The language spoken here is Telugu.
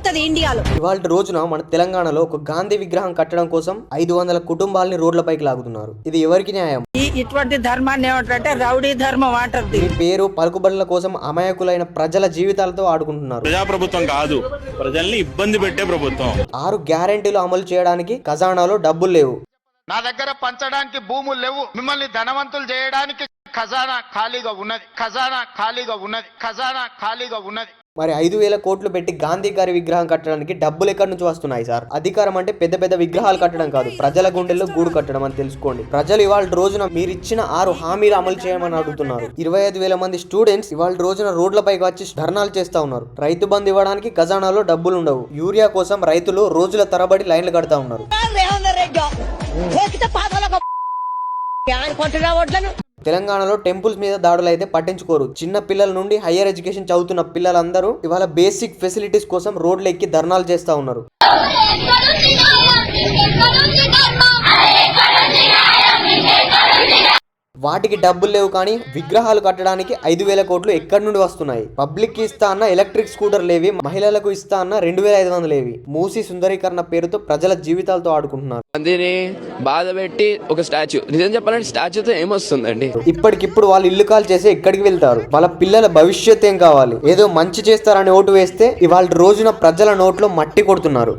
జరుగుతుంది ఇండియాలో. ఇవాళ రోజున మన తెలంగాణలో ఒక గాంధీ విగ్రహం కట్టడం కోసం 500 కుటుంబాలని రోడ్లపైకి లాగుతున్నారు. ఇది ఎవరికి న్యాయం? ఇటువంటి ధర్మాన్ని ఏమంటారంటే రౌడీ ధర్మం అంటారు. ఈ పేరు పలుకుబడుల కోసం అమాయకులైన ప్రజల జీవితాలతో ఆడుకుంటున్నారు. ప్రజాప్రభుత్వం కాదు, ప్రజల్ని ఇబ్బంది పెట్టే ప్రభుత్వం. 6 గ్యారెంటీలు అమలు చేయడానికి ఖజానాలో డబ్బులు లేవు. నా దగ్గర పంచడానికి భూములు లేవు. మిమ్మల్ని ధనవంతులు చేయడానికి ఖజానా ఖాళీగా ఉన్నది. మరి 5,000 కోట్లు పెట్టి గాంధీ గారి విగ్రహం కట్టడానికి డబ్బులు ఎక్కడి నుంచి వస్తున్నాయి సార్? అధికారం అంటే పెద్ద పెద్ద విగ్రహాలు కట్టడం కాదు, ప్రజల గుండెల్లో గూడు కట్టడం అని తెలుసుకోండి. ప్రజలు ఇవాళ రోజున మీరు ఇచ్చిన 6 హామీలు అమలు చేయమని అడుగుతున్నారు. 25,000 మంది స్టూడెంట్స్ ఇవాళ రోజున రోడ్లపైకి వచ్చి ధర్నాలు చేస్తా ఉన్నారు. రైతు బంధు ఇవ్వడానికి ఖజానాలో డబ్బులు ఉండవు. యూరియా కోసం రైతులు రోజుల తరబడి లైన్లు కడతా ఉన్నారు. తెలంగాణలో టెంపుల్స్ మీద దాడులు అయితే పట్టించుకోరు. చిన్న పిల్లల నుండి హయ్యర్ ఎడ్యుకేషన్ చదువుతున్న పిల్లలందరూ ఇవాళ బేసిక్ ఫెసిలిటీస్ కోసం రోడ్లు ఎక్కి ధర్నాలు చేస్తా ఉన్నారు. వాటికి డబ్బులు లేవు, కానీ విగ్రహాలు కట్టడానికి 5,000 కోట్లు ఎక్కడి నుండి వస్తున్నాయి? పబ్లిక్ కి ఇస్తా అన్న ఎలక్ట్రిక్ స్కూటర్ లేవి, మహిళలకు ఇస్తా అన్న 2,500 లేవి. మూసి సుందరీకరణ పేరుతో ప్రజల జీవితాలతో ఆడుకుంటున్నారు. అందుని బాధ పెట్టి ఒక స్టాచ్యూ, నిజం చెప్పాలంటే స్టాచ్యూతో ఏమొస్తుందండి? ఇప్పటికిప్పుడు వాళ్ళు ఇల్లు కాల్ చేసి ఎక్కడికి వెళ్తారు? వాళ్ళ పిల్లల భవిష్యత్ ఏం కావాలి? ఏదో మంచి చేస్తారని ఓటు వేస్తే ఇవాళ రోజున ప్రజల నోట్లో మట్టి కొడుతున్నారు.